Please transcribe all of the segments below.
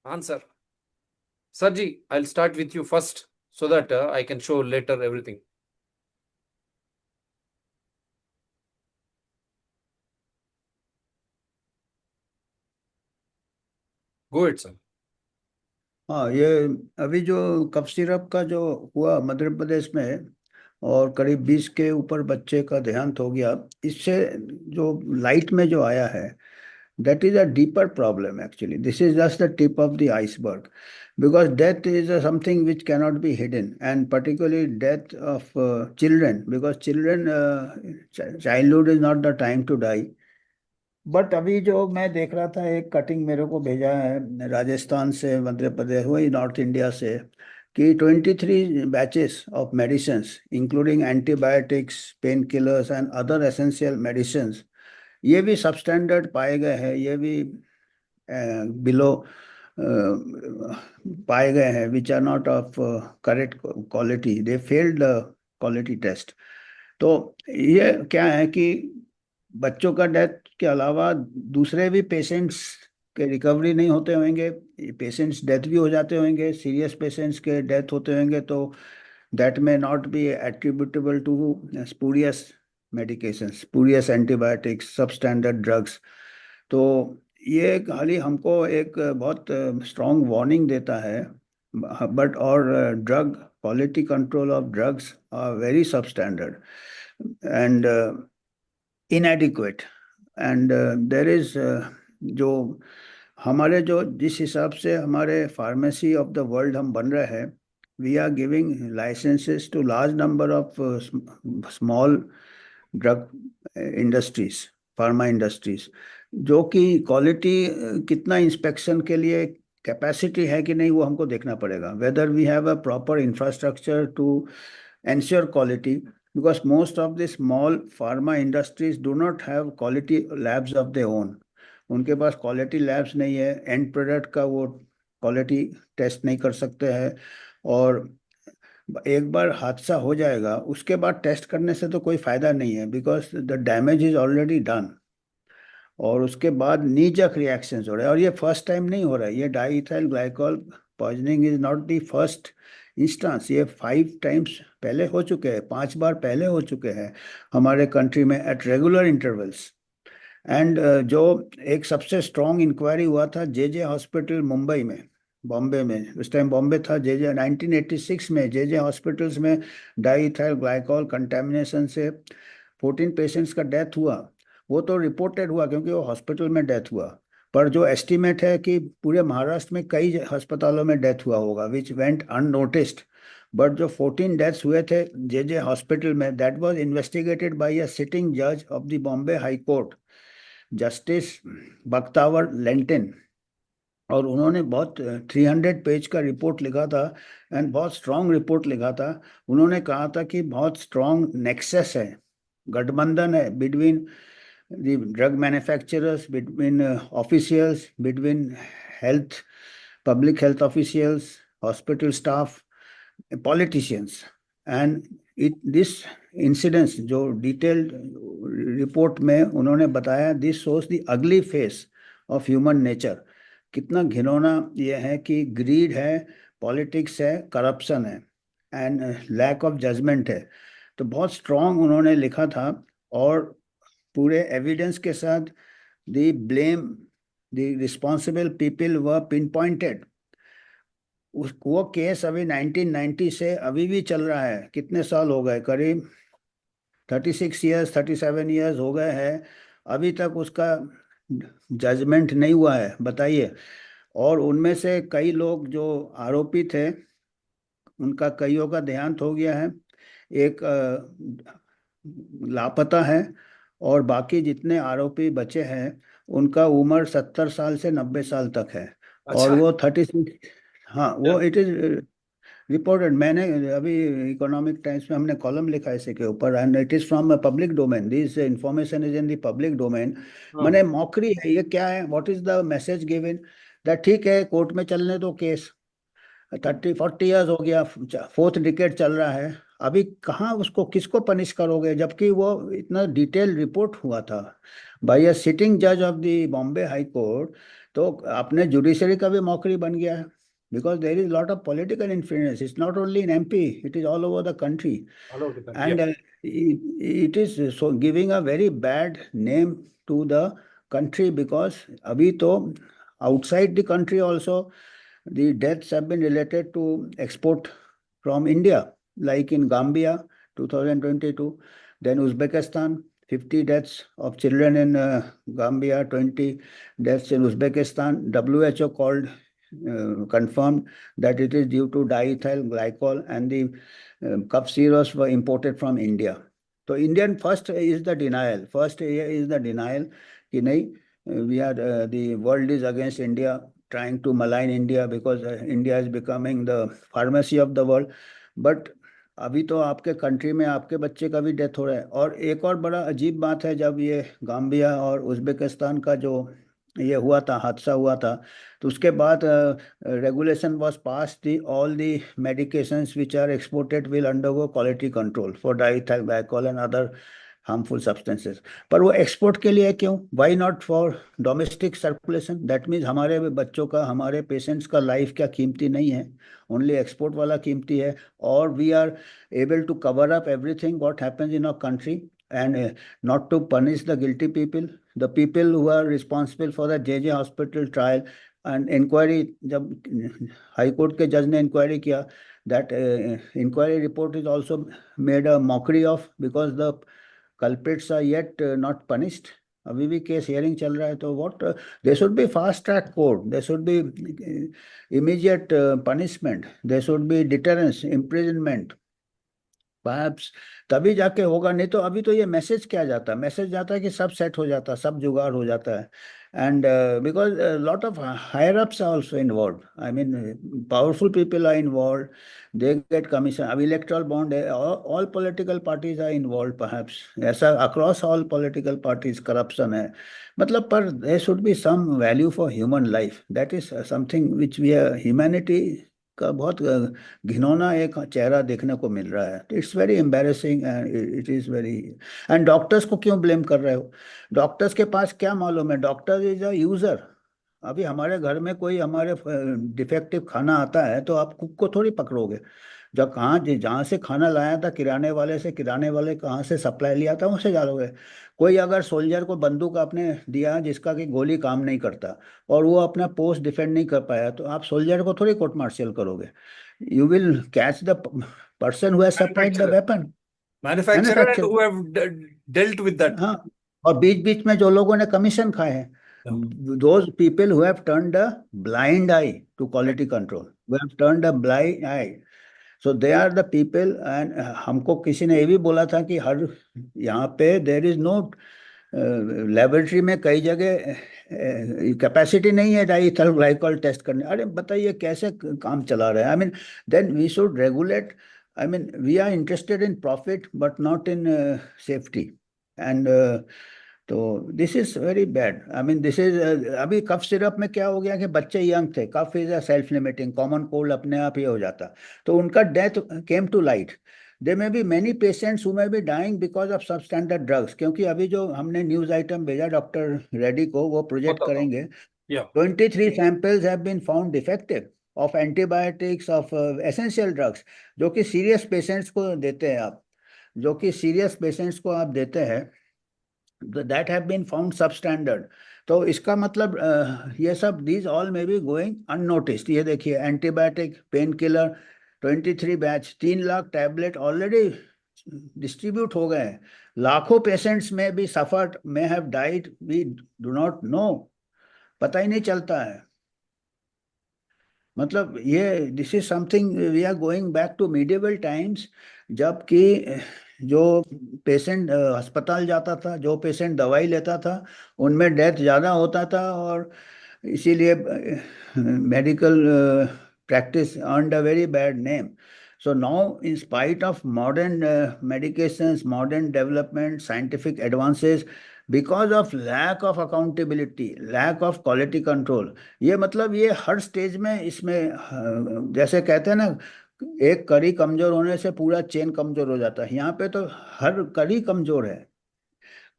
Answer. Sarji, I'll start with you first so that I can show later everything. Go ahead, sir. हाँ, ये अभी जो cough syrup का जो हुआ मध्य प्रदेश में, और करीब 20 के ऊपर बच्चे का देहांत हो गया, इससे जो लाइट में जो आया है, that is a deeper problem actually. This is just the tip of the iceberg, because death is something which cannot be hidden, and particularly death of children, because children, childhood is not the time to die. But अभी जो मैं देख रहा था, एक cutting मेरे को भेजा है राजस्थान से, मध्य प्रदेश, वही नॉर्थ इंडिया से, कि 23 batches of medicine including antibiotics, pain killers and other essential medicine, ये भी सबस्टैंडर्ड पाए गए हैं, ये भी बिलो पाए गए हैं, which are not of correct quality, they failed quality test. तो ये क्या है कि बच्चों का डेथ के अलावा दूसरे भी पेशेंट्स के रिकवरी नहीं होते होंगे, पेशेंट्स डेथ भी हो जाते होंगे, सीरियस पेशेंट्स के डेथ होते होंगे, तो that may not be attributable to spurious medications, spurious antibiotics, substandard drugs. तो ये खाली हमको एक बहुत स्ट्रॉन्ग वार्निंग देता है। बट और drug quality control of drugs are very substandard and inadequate, and there is जो हमारे जो जिस हिसाब से हमारे फार्मेसी ऑफ द वर्ल्ड हम बन रहे हैं, we are giving licenses to large number of small drug industries, pharma industries, जो कि क्वालिटी कितना इंस्पेक्शन के लिए कैपेसिटी है कि नहीं, वो हमको देखना पड़ेगा, whether we have a proper infrastructure to ensure quality, because most of the small pharma industries do not have quality labs of their own. उनके पास क्वालिटी लैब्स नहीं है, एंड प्रोडक्ट का वो क्वालिटी टेस्ट नहीं कर सकते हैं, और एक बार हादसा हो जाएगा उसके बाद टेस्ट करने से तो कोई फायदा नहीं है, because the damage is already done, और उसके बाद नीजक रिएक्शंस हो रहे हैं, और ये फर्स्ट टाइम नहीं हो रहा है, ये di ethyl glycol poisoning is not the first instance, ये 5 टाइम्स पहले हो चुके हैं, 5 बार पहले हो चुके हैं हमारे कंट्री में एट रेगुलर इंटरवल्स। एंड जो एक सबसे स्ट्रॉन्ग इंक्वायरी हुआ था जे हॉस्पिटल मुंबई में, बॉम्बे में, उस टाइम बॉम्बे था, जे 1986 में जे हॉस्पिटल्स में डाई इथाइल ग्लाइकॉल कंटेमिनेशन से 14 पेशेंट्स का डेथ हुआ। वो तो रिपोर्टेड हुआ क्योंकि वो हॉस्पिटल में डेथ हुआ, पर जो एस्टिमेट है कि पूरे महाराष्ट्र में कई अस्पतालों में डेथ हुआ होगा, विच वेंट अननोटिस्ड। बट जो 14 डेथ्स हुए थे जे हॉस्पिटल में, that was investigated by a sitting जज of the Bombay High Court, Justice Bakhtawar Lentin, और उन्होंने बहुत 300 पेज का रिपोर्ट लिखा था, एंड बहुत स्ट्रांग रिपोर्ट लिखा था। उन्होंने कहा था कि बहुत स्ट्रांग नेक्सस है, गठबंधन है between the drug manufacturers, between officials, between health, public health officials, hospital staff, politicians, and this incidents जो डिटेल्ड रिपोर्ट में उन्होंने बताया, this shows the ugly face of human nature. कितना घिनौना ये है कि ग्रीड है, पॉलिटिक्स है, करप्शन है, एंड लैक ऑफ जजमेंट है। तो बहुत स्ट्रांग उन्होंने लिखा था, और पूरे एविडेंस के साथ the blame, the responsible people were pin pointed. उस वो केस अभी 1990 से अभी भी चल रहा है, कितने साल हो गए, करीब 36 ईयर्स, 37 ईयर्स हो गए हैं, अभी तक उसका जजमेंट नहीं हुआ है, बताइए। और उनमें से कई लोग जो आरोपी थे, उनका कईयों का देहांत हो गया है, एक लापता है, और बाकी जितने आरोपी बचे हैं उनका उम्र 70 साल से 90 साल तक है, और अच्छा। वो 36। हाँ, वो इट इज रिपोर्टेड, मैंने अभी इकोनॉमिक टाइम्स में हमने कॉलम लिखा है इसी के ऊपर, and it is from public domain, this information is in the public domain. हाँ। मैंने मौखरी है, ये क्या है, what is the message given, that ठीक है कोर्ट में चलने दो केस, 30-40 ईयर्स हो गया, फोर्थ डिकेड चल रहा है, अभी कहाँ उसको किसको पनिश करोगे, जबकि वो इतना डिटेल रिपोर्ट हुआ था बाय अ सिटिंग जज of the Bombay High court. तो अपने जुडिशरी का भी मौकरी बन गया है, because there is lot of political influence, it's not only in MP, it is all over the country. All over the country. And Yeah. it is so giving a very bad name to the country, because abhi to outside the country also the deaths have been related to export from India, like in Gambia 2022, then Uzbekistan 50 deaths of children in Gambia, 20 deaths in Uzbekistan. WHO called confirmed that it is due to diethyl glycol, and the cough syrups were imported from India. So Indian first is the denial. First is the denial कि नहीं, we are the world is against India, trying to malign India because India is becoming the pharmacy of the world. But अभी तो आपके country में आपके बच्चे का भी डेथ हो रहा है। और एक और बड़ा अजीब बात है, जब ये गाम्बिया और उज़्बेकिस्तान का जो ये हुआ था, हादसा हुआ था, तो उसके बाद regulation was passed, the all the medications which are exported will undergo quality control for diethyl glycol and other harmful substances. पर वो एक्सपोर्ट के लिए क्यों? Why not for domestic circulation? That means हमारे बच्चों का, हमारे पेशेंट्स का लाइफ क्या कीमती नहीं है? ओनली एक्सपोर्ट वाला कीमती है। और we are able to cover up everything what happens in our country, and not to punish the guilty people, the people who are responsible for the JJ hospital trial and inquiry। जब high court के जज ने inquiry किया, that inquiry report is also made a mockery of, because the culprits are yet not punished। अभी भी case hearing चल रहा है। तो what, they should be fast track court, they should be immediate punishment, they should be deterrence, imprisonment perhaps, तभी जाके होगा। नहीं तो अभी तो ये मैसेज क्या जाता है? मैसेज जाता है कि सब सेट हो जाता है, सब जुगाड़ हो जाता है। And because lot of higher ups are also involve, I mean powerful people are involve, they get commission. अब इलेक्ट्रल बॉन्ड है, all political parties are involve perhaps, ऐसा across all political parties corruption है। मतलब पर there should be some value for human life, that is something which we are, humanity का बहुत घिनौना एक चेहरा देखने को मिल रहा है। It's very embarrassing and it is very. And doctors को क्यों ब्लेम कर रहे हो? डॉक्टर्स के पास क्या मालूम है? Doctor is a user. अभी हमारे घर में कोई हमारे डिफेक्टिव खाना आता है तो आप कुक को थोड़ी पकड़ोगे। जब कहाँ जहाँ से खाना लाया था किराने वाले से, किराने वाले कहाँ से सप्लाई लिया था, उनसे डालोगे। कोई अगर सोल्जर को बंदूक आपने दिया जिसका कि गोली काम नहीं करता, और वो अपना पोस्ट डिफेंड नहीं कर पाया, तो आप सोल्जर को थोड़ी कोर्ट मार्शियल करोगे। You will catch the person who has supplied the Manufacturer. Weapon, Manufacturer and manufacture. who have dealt with that. हाँ, और बीच बीच में जो लोगों ने कमीशन खाए हैं, Yeah. those people who have turned a blind eye to quality control, who have turned a blind eye, so they are the people। and हमको किसी ने ये भी बोला था कि हर यहाँ पे देर इज नो लेबोरेटरी में कई जगह कैपेसिटी नहीं है डाइथल ग्लाइकॉल टेस्ट करने। अरे बताइए कैसे काम चला रहे हैं? I mean then we should regulate. I mean we are interested in profit but not in safety. And तो this is very bad. I mean this is, अभी कफ सिरप में क्या हो गया कि बच्चे यंग थे, cough is a self limiting, common cold अपने आप ही हो जाता, तो उनका death came to light. They may be many patients who may be dying because of substandard drugs. क्योंकि अभी जो हमने न्यूज आइटम भेजा डॉक्टर रेड्डी को, वो प्रोजेक्ट Kotaka. करेंगे। Yeah. 23 samples have been found defective of antibiotics, of essential drugs, जो कि सीरियस पेशेंट्स को देते हैं आप, जो कि सीरियस पेशेंट्स को आप देते हैं, that have been found substandard. तो इसका मतलब ये सब these all may be going unnoticed. ये देखिए, antibiotic, painkiller, 23 batch, 3 lakh tablet already distribute हो गए हैं। लाखों पेशेंट्स में भी suffered, may have died, we do not know, पता ही नहीं चलता है। मतलब ये this is something, we are going back to medieval times, जबकि जो पेशेंट अस्पताल जाता था, जो पेशेंट दवाई लेता था, उनमें डेथ ज़्यादा होता था। और इसीलिए medical practice earned a very bad name. So now, in spite of modern medications, modern development, scientific advances, because of lack of accountability, lack of quality control, ये मतलब ये हर स्टेज में इसमें जैसे कहते हैं ना, एक कड़ी कमजोर होने से पूरा चेन कमजोर हो जाता है। यहाँ पे तो हर कड़ी कमजोर है,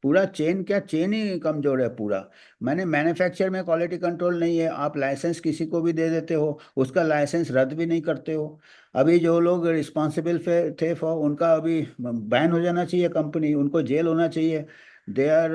पूरा चेन, क्या चेन ही कमजोर है पूरा। मैंने मैन्युफैक्चर में क्वालिटी कंट्रोल नहीं है, आप लाइसेंस किसी को भी दे देते हो, उसका लाइसेंस रद्द भी नहीं करते हो। अभी जो लोग रिस्पॉन्सिबल थे फॉर, उनका अभी बैन हो जाना चाहिए, कंपनी, उनको जेल होना चाहिए। दे आर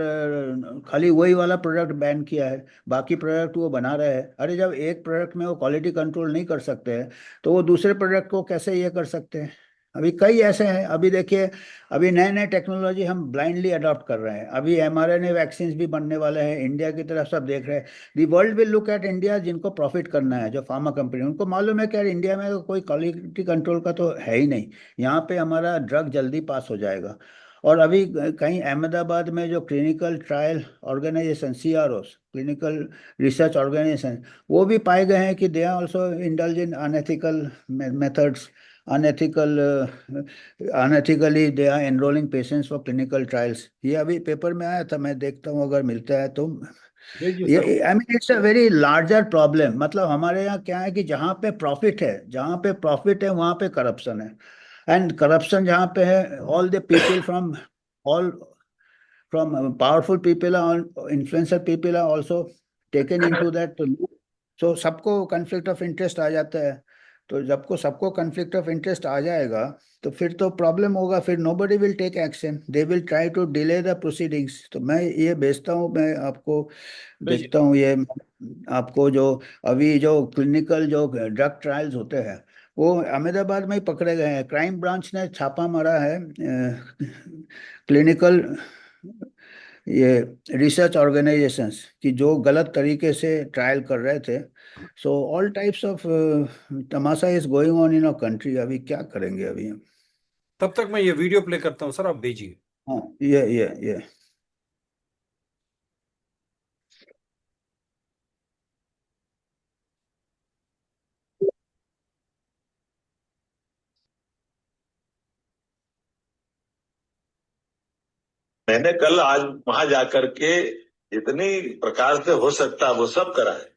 खाली वही वाला प्रोडक्ट बैन किया है, बाकी प्रोडक्ट वो बना रहे हैं। अरे जब एक प्रोडक्ट में वो क्वालिटी कंट्रोल नहीं कर सकते हैं तो वो दूसरे प्रोडक्ट को कैसे ये कर सकते हैं। अभी कई ऐसे हैं, अभी देखिए, अभी नए नए टेक्नोलॉजी हम ब्लाइंडली अडॉप्ट कर रहे हैं। अभी एमआरएनए वैक्सीन भी बनने वाले हैं, इंडिया की तरफ सब देख रहे हैं। The world will look at India, जिनको प्रॉफिट करना है, जो फार्मा कंपनी, उनको मालूम है कि यार इंडिया में कोई क्वालिटी कंट्रोल का तो है ही नहीं, यहाँ पे हमारा ड्रग जल्दी पास हो जाएगा। और अभी कहीं अहमदाबाद में जो clinical trial organization, CRO, clinical research organization, वो भी पाए गए हैं कि they are also indulge in unethical methods, unethical unethically they are enrolling patients for clinical trials। ये अभी पेपर में आया था, मैं देखता हूँ अगर मिलता है तो। भेजिए सर। ये I mean it's a very larger problem. मतलब हमारे यहाँ क्या है कि जहाँ पे प्रॉफिट है, जहाँ पे प्रॉफिट है वहाँ पे करप्शन है। एंड करप्शन जहाँ पे है, all the people all from powerful people और influencer people are also taken in to that. तो सबको कन्फ्लिक्ट ऑफ इंटरेस्ट आ जाता है। तो जब को सबको कन्फ्लिक्ट ऑफ इंटरेस्ट आ जाएगा तो फिर तो प्रॉब्लम होगा, फिर nobody will take action, they will try to delay the proceedings. तो मैं ये भेजता हूँ, मैं आपको भेजिए। देखता हूँ ये, आपको जो अभी जो क्लिनिकल जो ड्रग ट्रायल्स होते हैं वो अहमदाबाद में ही पकड़े गए हैं। क्राइम ब्रांच ने छापा मारा है क्लिनिकल ये रिसर्च ऑर्गेनाइजेशंस की, जो गलत तरीके से ट्रायल कर रहे थे। So all types of Tamasha is going on in a country. अभी क्या करेंगे अभी हम। तब तक मैं ये वीडियो प्ले करता हूँ सर, आप भेजिए। हाँ, ये मैंने कल आज वहां जाकर के जितनी प्रकार से हो सकता है वो सब करा है।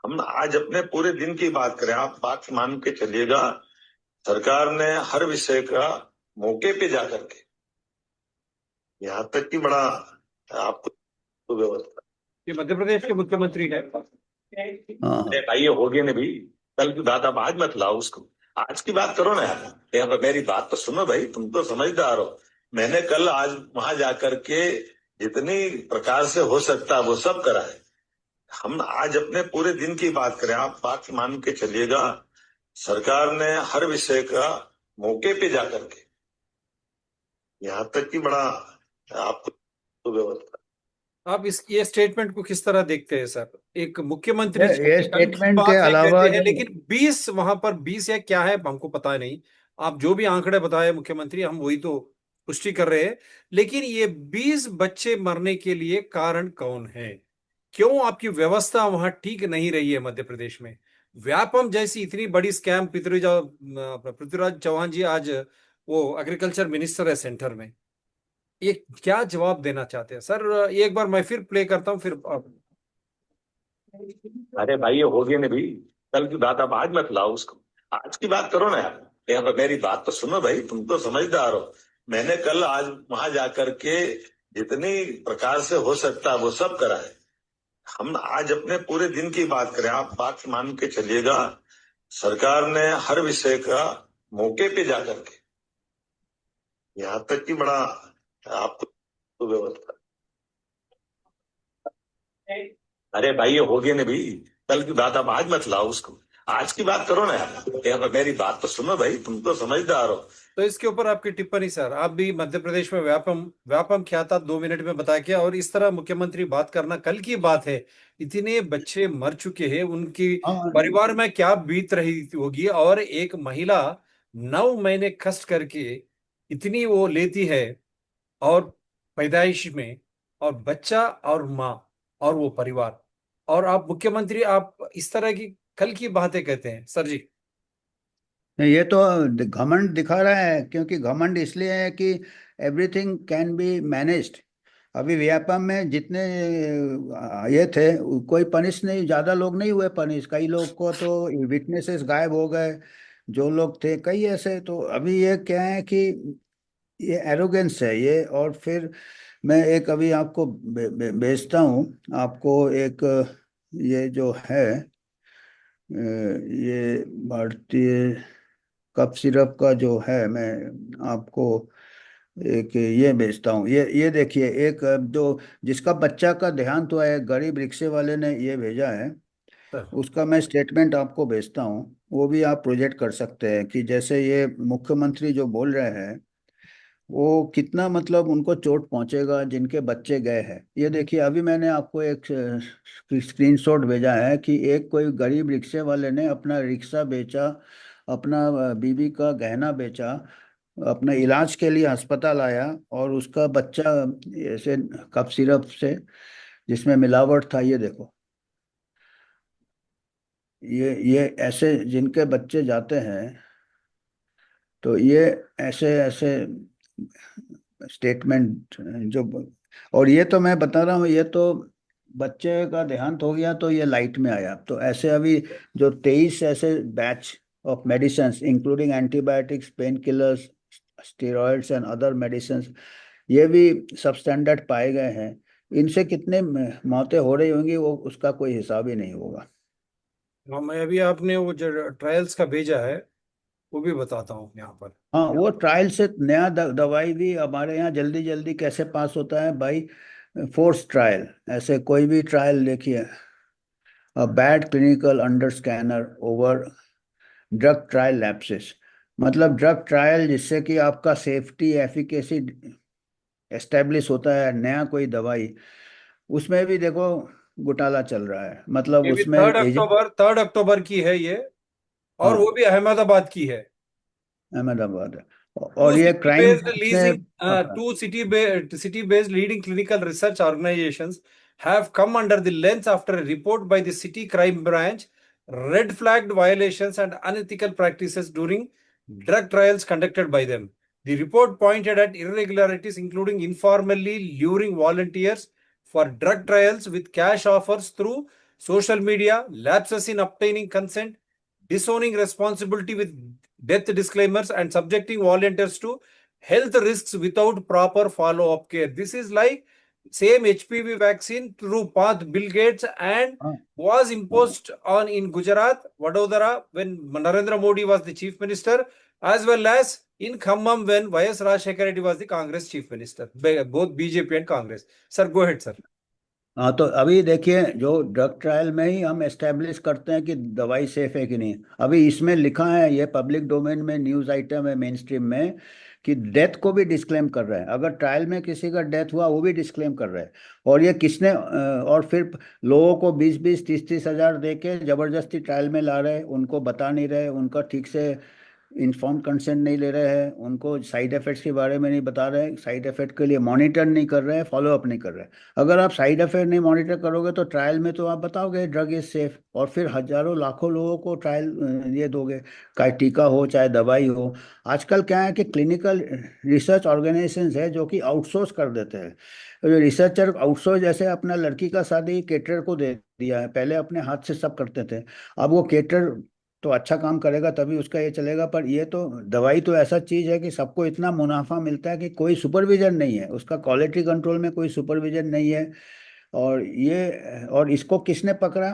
हम आज अपने पूरे दिन की बात करें, आप बात मान के चलिएगा, सरकार ने हर विषय का मौके पे जाकर के, यहाँ तक कि बड़ा आपको व्यवस्था। ये मध्य प्रदेश के मुख्यमंत्री है। हाँ अरे भाई ये हो गए ना भी, कल की बात आप आज मत लाओ उसको, आज की बात करो ना यार। यहाँ पर मेरी बात तो सुनो भाई, तुम तो समझदार हो। मैंने कल आज वहां जाकर के जितनी प्रकार से हो सकता है वो सब करा है। हम आज अपने पूरे दिन की बात करें, आप बात मान के चलिएगा, सरकार ने हर विषय का मौके पे जाकर के, यहाँ तक कि बड़ा आपको व्यवस्था। आप इस ये स्टेटमेंट को किस तरह देखते हैं सर? एक मुख्यमंत्री जी ये कल की स्टेटमेंट के बात है अलावा कहते हैं, जो, लेकिन 20 वहां पर 20 या क्या है हमको पता नहीं। आप जो भी आंकड़े बताए मुख्यमंत्री, हम वही तो पुष्टि कर रहे हैं। लेकिन ये 20 बच्चे मरने के लिए कारण कौन है? क्यों आपकी व्यवस्था वहां ठीक नहीं रही है मध्य प्रदेश में? व्यापम जैसी इतनी बड़ी स्कैम, पृथ्वीराज चौहान जी आज वो एग्रीकल्चर मिनिस्टर है सेंटर में, ये क्या जवाब देना चाहते हैं सर? एक बार मैं फिर प्ले करता हूँ, फिर आप। अरे भाई ये हो गए ना भी, कल की बात आप आज मत लाओ उसको, आज की बात करो ना यार। यहाँ पर मेरी बात तो सुनो भाई, तुम तो समझदार हो। मैंने कल आज वहां जाकर के जितनी प्रकार से हो सकता है वो सब करा है। हम आज अपने पूरे दिन की बात करें, आप बात मान के चलिएगा, सरकार ने हर विषय का मौके पे जाकर के, यहाँ तक कि बड़ा आपको व्यवस्था। अरे भाई ये हो गए ना भी, कल की बात आप आज मत लाओ उसको, आज की बात करो ना यार। यहाँ पर मेरी बात तो सुनो भाई, तुम तो समझदार हो। तो इसके ऊपर आपकी टिप्पणी सर? आप भी मध्य प्रदेश में व्यापम व्यापम क्या था 2 मिनट में बता के, और इस तरह मुख्यमंत्री बात करना, कल की बात है, इतने बच्चे मर चुके हैं, उनकी हाँ परिवार में क्या बीत रही होगी। और एक महिला 9 महीने कष्ट करके इतनी वो लेती है, और पैदाइश में, और बच्चा और माँ और वो परिवार, और आप मुख्यमंत्री आप इस तरह की कल की बातें कहते हैं सर जी? ये तो घमंड दिखा रहा है, क्योंकि घमंड इसलिए है कि एवरीथिंग कैन बी मैनेज्ड। अभी व्यापम में जितने ये थे, कोई पनिश नहीं, ज्यादा लोग नहीं हुए पनिश, कई लोग को तो विटनेसेस गायब हो गए, जो लोग थे कई ऐसे। तो अभी ये क्या है कि ये एरोगेंस है ये। और फिर मैं एक अभी आपको भेजता हूँ आपको एक, ये जो है ये भारतीय कप सिरप का जो है, मैं आपको एक ये भेजता हूँ। ये देखिए, एक जो जिसका बच्चा का देहांत हुआ है, गरीब रिक्शे वाले ने ये भेजा है, सर उसका मैं स्टेटमेंट आपको भेजता हूँ। वो भी आप प्रोजेक्ट कर सकते हैं कि जैसे ये मुख्यमंत्री जो बोल रहे हैं वो कितना मतलब उनको चोट पहुंचेगा जिनके बच्चे गए हैं। ये देखिए, अभी मैंने आपको एक स्क्रीनशॉट भेजा है कि एक कोई गरीब रिक्शे वाले ने अपना रिक्शा बेचा, अपना बीवी का गहना बेचा, अपना इलाज के लिए अस्पताल आया, और उसका बच्चा ऐसे कफ सिरप से जिसमें मिलावट था, ये देखो। ये ऐसे जिनके बच्चे जाते हैं, तो ये ऐसे ऐसे स्टेटमेंट जो, और ये तो मैं बता रहा हूँ, ये तो बच्चे का देहांत हो गया तो ये लाइट में आया। तो ऐसे अभी जो 23 ऐसे batch of medicine including antibiotics, pain killers, steroids and other medicine, ये भी सब स्टैंडर्ड पाए गए हैं। इनसे कितने मौतें हो रही होंगी वो उसका कोई हिसाब ही नहीं होगा। हाँ, मैं अभी आपने वो जो ट्रायल्स का भेजा है वो भी बताता हूँ यहाँ पर। हाँ, वो ट्रायल से नया दवाई भी हमारे यहाँ जल्दी जल्दी कैसे पास होता है भाई? Force trial. ऐसे कोई भी ट्रायल देखिए, a bad clinical under scanner over drug trial lapses, मतलब ड्रग ट्रायल जिससे कि आपका सेफ्टी एफिकेसी एस्टेब्लिश होता है नया कोई दवाई, उसमें भी देखो घोटाला चल रहा है। मतलब ये भी उसमें थर्ड एजेंट, अक्टूबर 3 अक्टूबर की है ये, और वो हाँ, भी अहमदाबाद की है। अहमदाबाद है। Two और ये क्राइम city-based ब्रांच ने leasing, पकड़ा। two city-based leading clinical research organizations have come under the lens after a report by the city crime branch red flagged violations and unethical practices during drug trials conducted by them. The report pointed at irregularities, including informally luring volunteers for drug trials with cash offers through social media, lapses in obtaining consent, disowning responsibility with death disclaimers, and subjecting volunteers to health risks without proper follow-up care. This is like same HPV vaccine through path Bill Gates and हाँ, was हाँ। imposed on in Gujarat, Vadodara when Narendra Modi was the chief minister, as well as in Khammam when YS Rajshekar Reddy was the Congress chief minister, both BJP and Congress. Sir, go ahead, sir. हाँ, तो अभी देखिए, जो drug trial में ही हम establish करते हैं कि दवाई सेफ है कि नहीं। अभी इसमें लिखा है, ये पब्लिक डोमेन में न्यूज़ आइटम है मेन स्ट्रीम में, कि डेथ को भी डिस्क्लेम कर रहा है। अगर ट्रायल में किसी का डेथ हुआ वो भी डिस्क्लेम कर रहा है। और ये किसने और फिर लोगों को 20-20 30-30 हज़ार दे के जबरदस्ती ट्रायल में ला रहे हैं, उनको बता नहीं रहे, उनका ठीक से इन्फॉर्म कंसेंट नहीं ले रहे हैं, उनको साइड इफेक्ट्स के बारे में नहीं बता रहे हैं, साइड इफेक्ट के लिए मॉनिटर नहीं कर रहे हैं, फॉलो अप नहीं कर रहे हैं। अगर आप साइड इफेक्ट नहीं मॉनिटर करोगे तो ट्रायल में तो आप बताओगे ड्रग इज सेफ, और फिर हजारों लाखों लोगों को ट्रायल ये दोगे, चाहे टीका हो चाहे दवाई हो। आजकल क्या है कि क्लिनिकल रिसर्च ऑर्गेनाइजेशन है जो कि आउटसोर्स कर देते हैं। जो रिसर्चर आउटसोर्स, जैसे अपना लड़की का शादी केटरर को दे दिया है, पहले अपने हाथ से सब करते थे। अब वो केटर तो अच्छा काम करेगा तभी उसका ये चलेगा, पर ये तो दवाई तो ऐसा चीज है कि सबको इतना मुनाफा मिलता है कि कोई सुपरविजन नहीं है उसका, क्वालिटी कंट्रोल में कोई सुपरविजन नहीं है। और इसको किसने पकड़ा?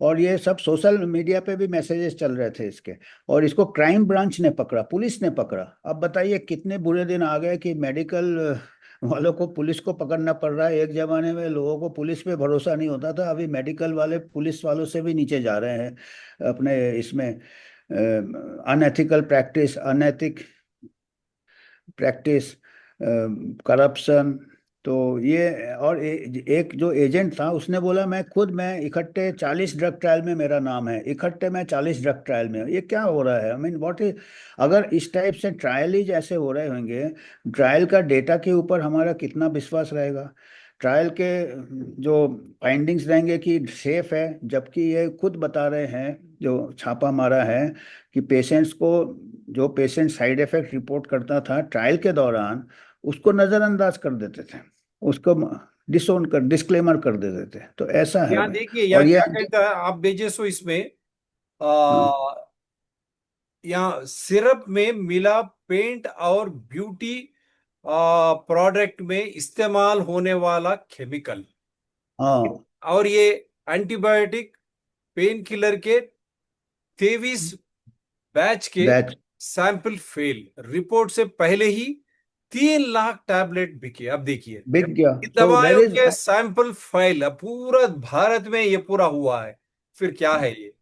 और ये सब सोशल मीडिया पे भी मैसेजेस चल रहे थे इसके, और इसको क्राइम ब्रांच ने पकड़ा, पुलिस ने पकड़ा। अब बताइए कितने बुरे दिन आ गए कि मेडिकल वालों को पुलिस को पकड़ना पड़ रहा है। एक जमाने में लोगों को पुलिस पे भरोसा नहीं होता था, अभी मेडिकल वाले पुलिस वालों से भी नीचे जा रहे हैं अपने इसमें। अनएथिकल प्रैक्टिस, अनैतिक प्रैक्टिस, करप्शन। तो ये, और एक जो एजेंट था उसने बोला मैं इकट्ठे 40 ड्रग ट्रायल में मेरा नाम है, इकट्ठे मैं 40 ड्रग ट्रायल में। ये क्या हो रहा है? आई मीन व्हाट इज, अगर इस टाइप से ट्रायल ही जैसे हो रहे होंगे, ट्रायल का डेटा के ऊपर हमारा कितना विश्वास रहेगा? ट्रायल के जो फाइंडिंग्स रहेंगे कि सेफ है, जबकि ये खुद बता रहे हैं जो छापा मारा है कि पेशेंट्स को, जो पेशेंट साइड इफेक्ट रिपोर्ट करता था ट्रायल के दौरान, उसको नज़रअंदाज कर देते थे, उसको डिसोन कर डिस्क्लेमर कर देते थे। तो ऐसा है यहाँ भाई। देखिए, यहाँ और ये, क्या कहता है, आप भेजे सो इसमें हाँ, यहाँ सिरप में मिला पेंट और ब्यूटी प्रोडक्ट में इस्तेमाल होने वाला केमिकल, हाँ, और ये एंटीबायोटिक पेन किलर के 23 बैच के बैच सैंपल फेल, रिपोर्ट से पहले ही 3 लाख टैबलेट बिके। अब देखिए, बिक गया। इन तो देर दवाइयों इज, के सैंपल फेल, अब पूरा भारत में ये पूरा हुआ है। फिर क्या है ये?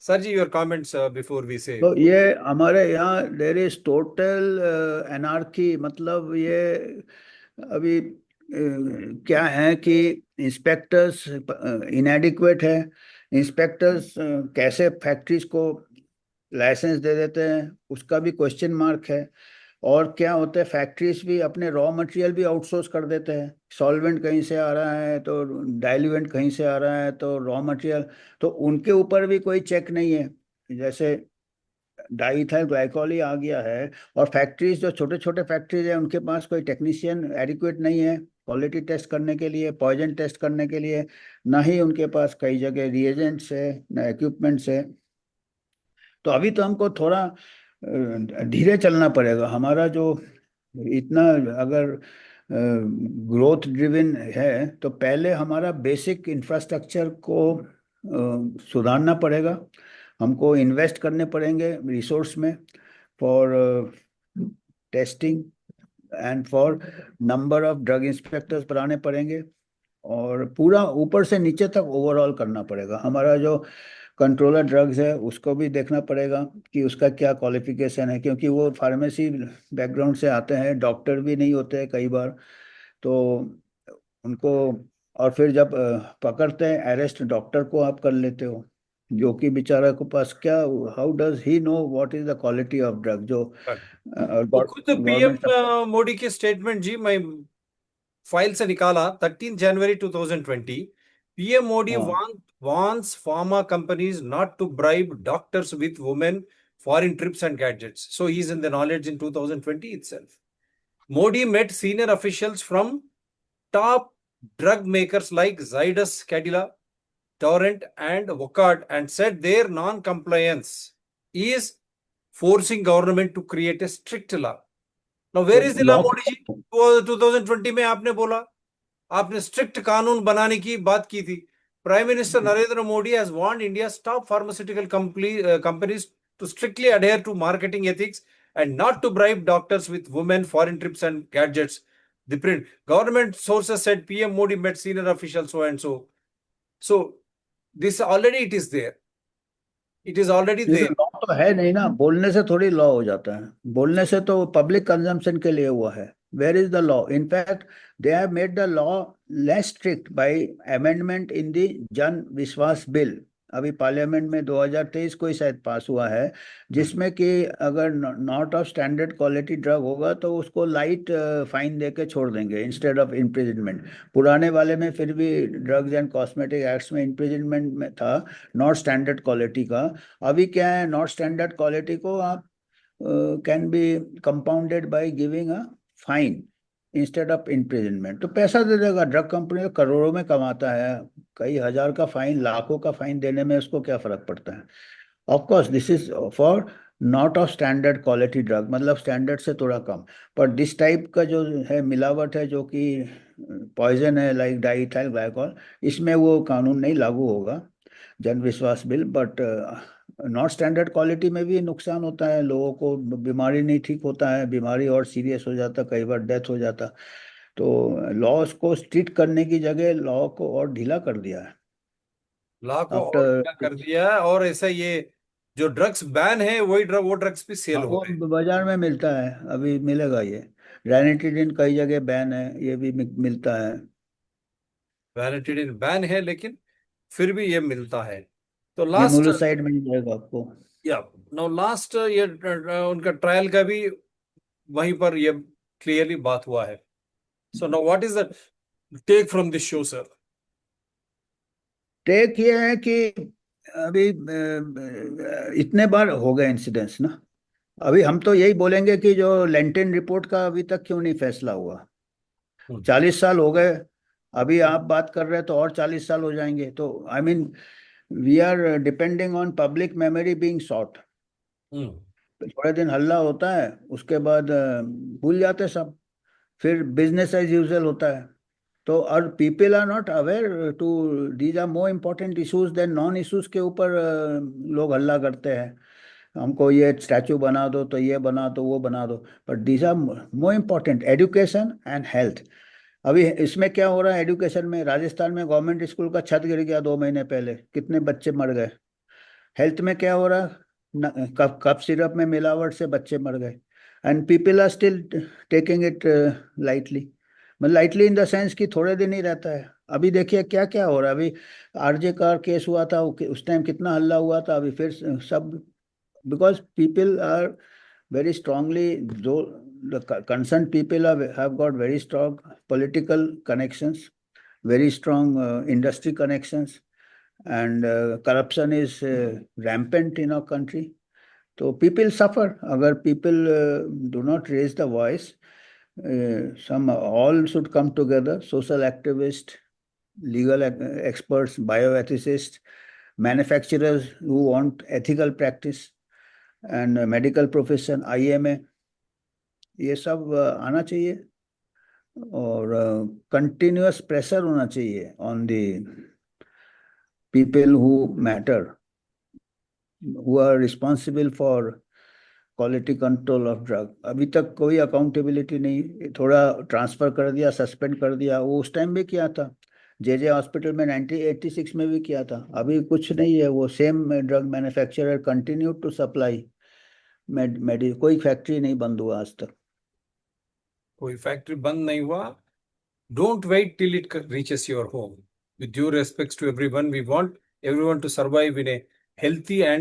Sir ji, your comments before we say. तो ये हमारे यहाँ देर इज टोटल एनार्की। मतलब ये अभी क्या है कि इंस्पेक्टर्स इनएडिक्वेट है। इंस्पेक्टर्स कैसे फैक्ट्रीज को लाइसेंस दे देते हैं, उसका भी क्वेश्चन मार्क है। और क्या होता है, फैक्ट्रीज भी अपने रॉ मटेरियल भी आउटसोर्स कर देते हैं। सॉल्वेंट कहीं से आ रहा है तो डाइल्यूएंट कहीं से आ रहा है तो रॉ मटेरियल, तो उनके ऊपर भी कोई चेक नहीं है। जैसे डाईइथाइल ग्लाइकॉल ही आ गया है, और फैक्ट्रीज जो छोटे छोटे फैक्ट्रीज है उनके पास कोई टेक्नीशियन एडिक्वेट नहीं है क्वालिटी टेस्ट करने के लिए, पॉइजन टेस्ट करने के लिए। ना ही उनके पास कई जगह रिएजेंट्स है, ना इक्विपमेंट्स है। तो अभी तो हमको थोड़ा धीरे चलना पड़ेगा। हमारा जो इतना अगर ग्रोथ ड्रिवन है, तो पहले हमारा बेसिक इंफ्रास्ट्रक्चर को सुधारना पड़ेगा। हमको इन्वेस्ट करने पड़ेंगे रिसोर्स में, for testing and for number of drug inspectors बढ़ाने पड़ेंगे। और पूरा ऊपर से नीचे तक ओवरऑल करना पड़ेगा। हमारा जो कंट्रोलर ड्रग्स है उसको भी देखना पड़ेगा कि उसका क्या क्वालिफिकेशन है, क्योंकि वो फार्मेसी बैकग्राउंड से आते हैं, डॉक्टर भी नहीं होते हैं कई बार। तो उनको, और फिर जब पकड़ते हैं, अरेस्ट डॉक्टर को आप कर लेते हो, जो कि बेचारा के पास क्या, how does he know what is the quality of drug जो वो खुद पीएम गवर्नमेंट सब। मोदी के स्टेटमेंट जी, मैं फाइल से निकाला, 13 जनवरी 2020। पीएम मोदी हाँ, wants pharma companies not to bribe doctors with women foreign trips and gadgets. So he's in the knowledge in 2020 itself. Modi met senior officials from top drug makers like Zydus Cadila, Torrent, and Wockard, and said their non-compliance is forcing government to create a strict law. Now, तो where is the law, law, Modi ji? वो 2020 में आपने बोला, आपने strict कानून बनाने की बात की थी। Prime minister Narendra Modi has warned India's top pharmaceutical companies to strictly adhere to marketing ethics and not to bribe doctors with women foreign trips and gadgets. The print government sources said PM Modi met senior officials so and so. So this already it is there. It is already ये तो there. Law तो है नहीं ना, बोलने से थोड़ी law हो जाता है। बोलने से तो पब्लिक कंजम्पशन के लिए हुआ है। Where is the law? In fact they have made the law less strict by amendment in the Jan Vishwas bill. अभी पार्लियामेंट में 2023 को ही शायद पास हुआ है, जिसमें कि अगर not of standard quality drug होगा तो उसको लाइट फाइन दे के छोड़ देंगे इंस्टेड ऑफ इम्प्रिजनमेंट। पुराने वाले में फिर भी ड्रग्स एंड कॉस्मेटिक एक्ट्स में इम्प्रिजनमेंट में था, नॉट स्टैंडर्ड क्वालिटी का। अभी क्या है, नॉट स्टैंडर्ड क्वालिटी को आप can be compounded by giving a fine instead of imprisonment. तो पैसा दे देगा, ड्रग कंपनी तो करोड़ों में कमाता है, कई हजार का फाइन, लाखों का फाइन देने में उसको क्या फर्क पड़ता है। Of course this is for not of standard quality drug, मतलब स्टैंडर्ड से थोड़ा कम। पर दिस टाइप का जो है मिलावट है, जो कि पॉइजन है लाइक डाईइथाइल ग्लाइकॉल, इसमें वो कानून नहीं लागू होगा, जन Vishwas bill. But not standard quality में भी नुकसान होता है लोगों को, बीमारी नहीं ठीक होता है, बीमारी और सीरियस हो जाता, कई बार डेथ हो जाता। तो लॉस को स्ट्रिक्ट करने की जगह लॉ को और ढीला कर दिया है लॉ को और आफ्टर। ढीला कर दिया है, और ऐसा ये जो ड्रग्स बैन है वही वो ड्रग्स भी सेल हाँ, हो वो रहे हैं। बाजार में मिलता है, अभी मिलेगा ये। रैनिटिडिन कई जगह बैन है, ये भी मिलता है। वैलिडिटी बैन है, लेकिन फिर भी ये मिलता है। तो ये लास्ट, मोलुसाइड मिल जाएगा आपको। या नाउ लास्ट ये उनका ट्रायल का भी वहीं पर ये क्लियरली बात हुआ है। So now what is the take from this show sir? Take ये है कि अभी इतने बार हो गए इंसिडेंट्स ना। अभी हम तो यही बोलेंगे कि जो लेंटेन रिपोर्ट का अभी तक क्यों नहीं फैसला हुआ। 40 साल हो गए, अभी आप बात कर रहे हैं तो और 40 साल हो जाएंगे। तो I mean we are depending on public memory being short. थोड़े दिन हल्ला होता है, उसके बाद भूल जाते सब, फिर बिजनेस एज यूजुअल होता है। तो और people are not aware to these are more important issues than non issues के ऊपर लोग हल्ला करते हैं, हमको ये स्टैचू बना दो, तो ये बना दो, वो बना दो। But these are more important, education and health. अभी इसमें क्या हो रहा है, एजुकेशन में राजस्थान में गवर्नमेंट स्कूल का छत गिर गया 2 महीने पहले, कितने बच्चे मर गए। हेल्थ में क्या हो रहा, कफ सिरप में मिलावट से बच्चे मर गए, and people are still taking it lightly. मतलब लाइटली इन द सेंस कि थोड़े दिन ही रहता है। अभी देखिए क्या क्या हो रहा है। अभी आरजे का केस हुआ था, उस टाइम कितना हल्ला हुआ था, अभी फिर सब, because people are very strongly, though the concerned people have got very strong political connections, very strong industry connections, and corruption is rampant in our country. So people suffer. Agar people do not raise the voice, some all should come together, social activists, legal experts, bioethicists, manufacturers who want ethical practice, and medical profession, IMA, ये सब आना चाहिए। और continuous pressure होना चाहिए on the people who matter, who are responsible for quality control of drug. अभी तक कोई अकाउंटेबिलिटी नहीं, थोड़ा ट्रांसफर कर दिया, सस्पेंड कर दिया, वो उस टाइम भी किया था, जे हॉस्पिटल में 1986 में भी किया था। अभी कुछ नहीं है, वो same drug manufacturer continue to supply कोई फैक्ट्री नहीं बंद हुआ आज तक। कोई फैक्ट्री बंद नहीं हुआ। Don't wait till it reaches your home. With due respects to everyone, we want everyone to survive in a healthy and